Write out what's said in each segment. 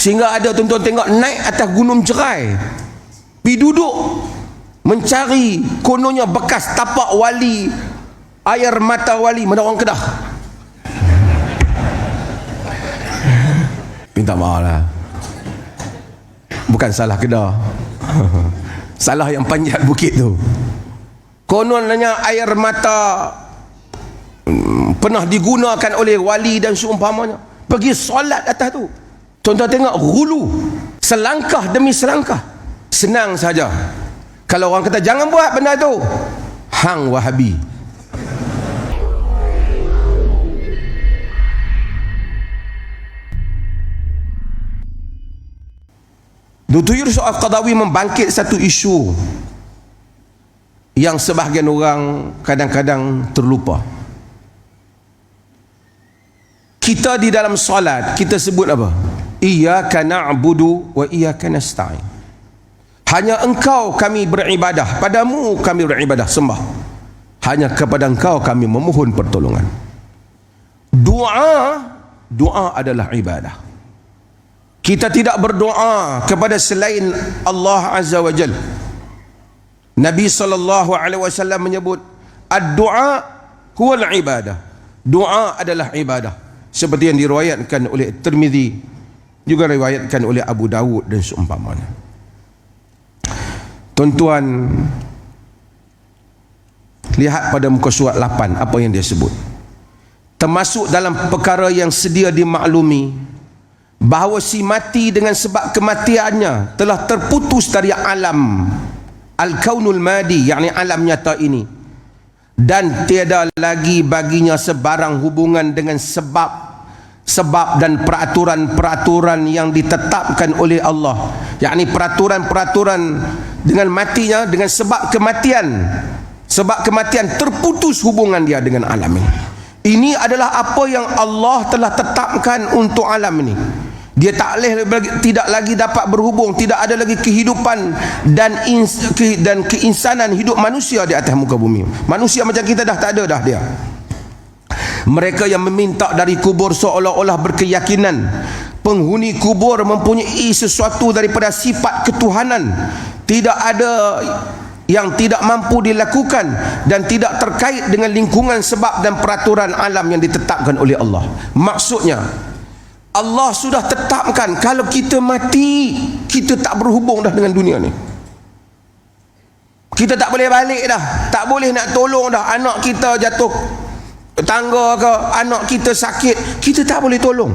Sehingga ada tuan-tuan tengok naik atas gunung Jerai, pergi duduk mencari kononnya bekas tapak wali, air mata wali. Mana orang Kedah? Minta maaf lah, bukan salah Kedah. Salah yang panjat bukit tu. Kononnya air mata pernah digunakan oleh wali dan seumpamanya. Pergi solat atas tu. Tuan-tuan tengok hulu, selangkah demi selangkah. Senang saja. Kalau orang kata jangan buat benda tu, hang Wahabi. Dr. Yusuf Al-Qaradawi membangkit satu isu yang sebahagian orang kadang-kadang terlupa. Kita di dalam solat, kita sebut apa? Iyyaka na'budu wa iyyaka nasta'in. Hanya engkau kami beribadah, padamu kami beribadah sembah. Hanya kepada engkau kami memohon pertolongan. Doa adalah ibadah. Kita tidak berdoa kepada selain Allah Azza wa Jalla. Nabi SAW menyebut ad-du'a huwal ibadah. Doa adalah ibadah. Seperti yang diriwayatkan oleh Tirmizi, juga diriwayatkan oleh Abu Dawud dan seumpamanya. Tuan-tuan, lihat pada muka surat 8 apa yang dia sebut. Termasuk dalam perkara yang sedia dimaklumi, bahawa si mati dengan sebab kematiannya telah terputus dari alam al-kaunul madi, yakni alam nyata ini, dan tiada lagi baginya sebarang hubungan dengan sebab dan peraturan-peraturan yang ditetapkan oleh Allah, yakni peraturan-peraturan dengan matinya, dengan sebab kematian terputus hubungan dia dengan alam ini. Ini adalah apa yang Allah telah tetapkan untuk alam ini. Dia tidak lagi dapat berhubung, tidak ada lagi kehidupan dan keinsanan hidup manusia di atas muka bumi. Manusia macam kita dah tak ada dah dia. Mereka yang meminta dari kubur seolah-olah berkeyakinan penghuni kubur mempunyai sesuatu daripada sifat ketuhanan, tidak ada yang tidak mampu dilakukan dan tidak terkait dengan lingkungan sebab dan peraturan alam yang ditetapkan oleh Allah. Maksudnya, Allah sudah tetapkan kalau kita mati, kita tak berhubung dah dengan dunia ni. Kita tak boleh balik dah, tak boleh nak tolong dah. Anak kita jatuh tangga ke, anak kita sakit, kita tak boleh tolong.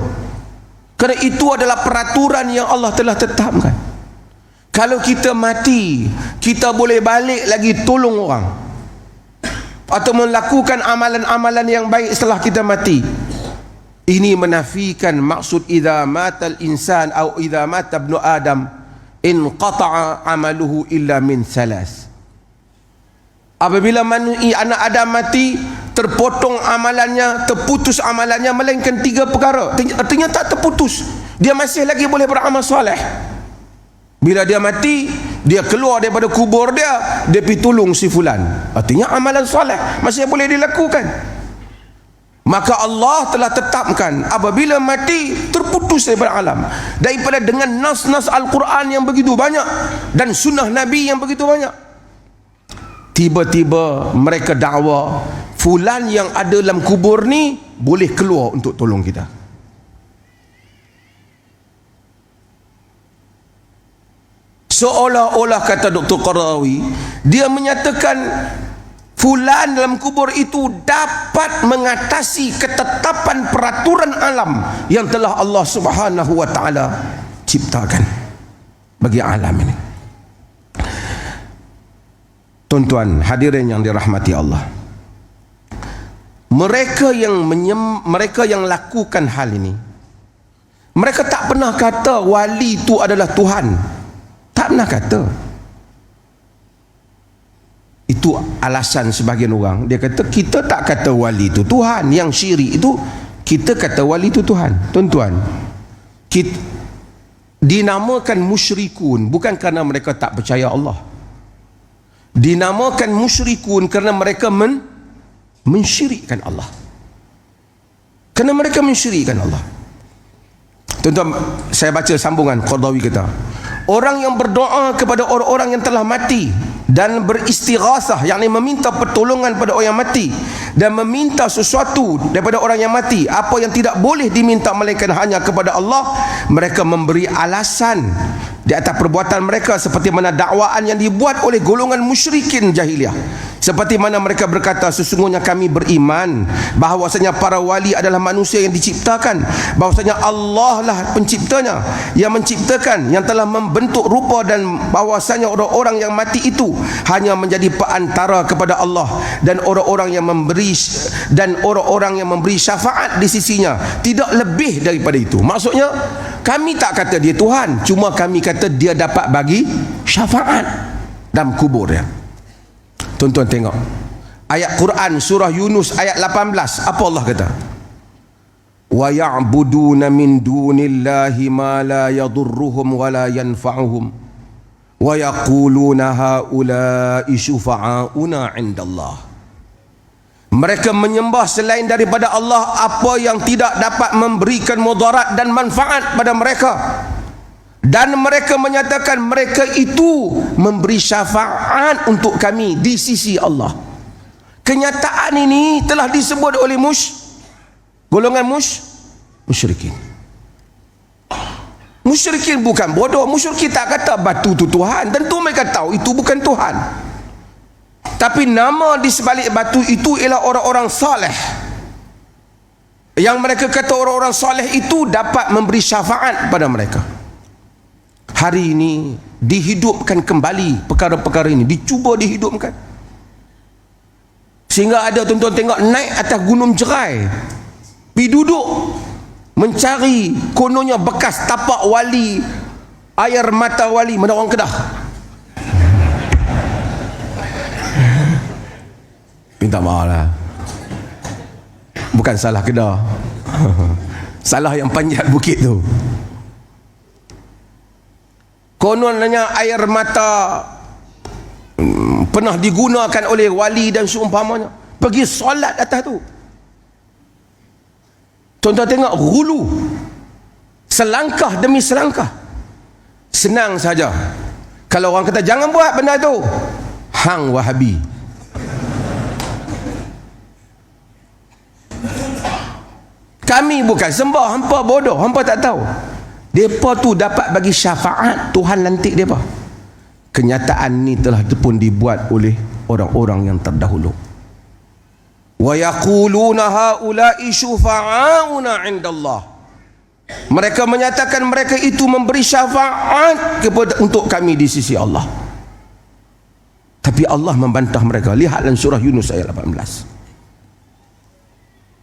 Kerana itu adalah peraturan yang Allah telah tetapkan. Kalau kita mati, kita boleh balik lagi tolong orang atau melakukan amalan-amalan yang baik setelah kita mati. Ini menafikan maksud idza matal insan atau idza mata ibnu adam inqata'a amaluhu illa min salas. Apabila anak Adam mati, terpotong amalannya, terputus amalannya, melainkan 3 perkara. Artinya tak terputus, dia masih lagi boleh beramal soleh. Bila dia mati, dia keluar daripada kubur dia pergi tolong si fulan, artinya amalan soleh masih boleh dilakukan. Maka Allah telah tetapkan apabila mati terputus daripada alam, daripada dengan nas-nas Al-Quran yang begitu banyak dan sunnah Nabi yang begitu banyak. Tiba-tiba mereka dakwa fulan yang ada dalam kubur ni boleh keluar untuk tolong kita. Seolah-olah, kata Dr. Qaradawi, dia menyatakan fulan dalam kubur itu dapat mengatasi ketetapan peraturan alam yang telah Allah Subhanahu wa taala ciptakan bagi alam ini. Tuan-tuan hadirin yang dirahmati Allah, mereka yang lakukan hal ini, mereka tak pernah kata wali itu adalah Tuhan. Tak pernah kata. Itu alasan sebahagian orang. Dia kata kita tak kata wali itu Tuhan. Yang syirik itu kita kata wali itu Tuhan. Tuan-tuan, dinamakan musyrikun bukan kerana mereka tak percaya Allah. Dinamakan musyrikun kerana mereka mensyirikkan Allah. Kerana mereka mensyirikkan Allah. Tuan-tuan, saya baca sambungan Qardawi kata, orang yang berdoa kepada orang-orang yang telah mati dan beristighasah, yakni meminta pertolongan pada orang yang mati dan meminta sesuatu daripada orang yang mati, apa yang tidak boleh diminta melainkan hanya kepada Allah, mereka memberi alasan di atas perbuatan mereka seperti mana dakwaan yang dibuat oleh golongan musyrikin jahiliyah. Seperti mana mereka berkata, sesungguhnya kami beriman bahawasanya para wali adalah manusia yang diciptakan, bahawasanya Allah lah penciptanya, yang menciptakan, yang telah membentuk rupa, dan bahawasanya orang-orang yang mati itu hanya menjadi perantara kepada Allah dan orang-orang yang memberi syafaat di sisinya, tidak lebih daripada itu. Maksudnya kami tak kata dia Tuhan, cuma kami kata dia dapat bagi syafaat dalam kubur dia. Tuan-tuan tengok ayat Quran surah Yunus ayat 18, apa Allah kata? Wa ya'buduna min dunillahi ma la yadurruhum wa la yanfa'uhum wa yaquluna haula'i syufa'auna 'indallah. Mereka menyembah selain daripada Allah apa yang tidak dapat memberikan mudarat dan manfaat pada mereka, dan mereka menyatakan mereka itu memberi syafaat untuk kami di sisi Allah. Kenyataan ini telah disebut oleh golongan musyrikin. Musyrikin bukan bodoh. Musyrikin tak kata batu itu Tuhan. Tentu mereka tahu itu bukan Tuhan. Tapi nama di sebalik batu itu ialah orang-orang saleh, yang mereka kata orang-orang saleh itu dapat memberi syafaat pada mereka. Hari ini dihidupkan kembali perkara-perkara ini, dicuba dihidupkan, sehingga ada tuan-tuan tengok naik atas gunung Jerai, pergi duduk mencari kononnya bekas tapak wali, air mata wali, mana orang Kedah. Minta maaf lah, bukan salah Kedah, salah yang panjat bukit tu. Kononnya air mata pernah digunakan oleh wali dan seumpamanya, pergi solat atas tu. Tuan-tuan tengok hulu, selangkah demi selangkah. Senang saja kalau orang kata jangan buat benda tu, hang Wahabi. Kami bukan sembah, hampa bodoh, hampa tak tahu. Mereka tu dapat bagi syafaat, Tuhan lantik mereka. Kenyataan ni telah pun dibuat oleh orang-orang yang terdahulu. Wa yaquluna haula'i syufa'auna 'indallah. Mereka menyatakan mereka itu memberi syafaat untuk kami di sisi Allah. Tapi Allah membantah mereka. Lihat dalam surah Yunus ayat 18.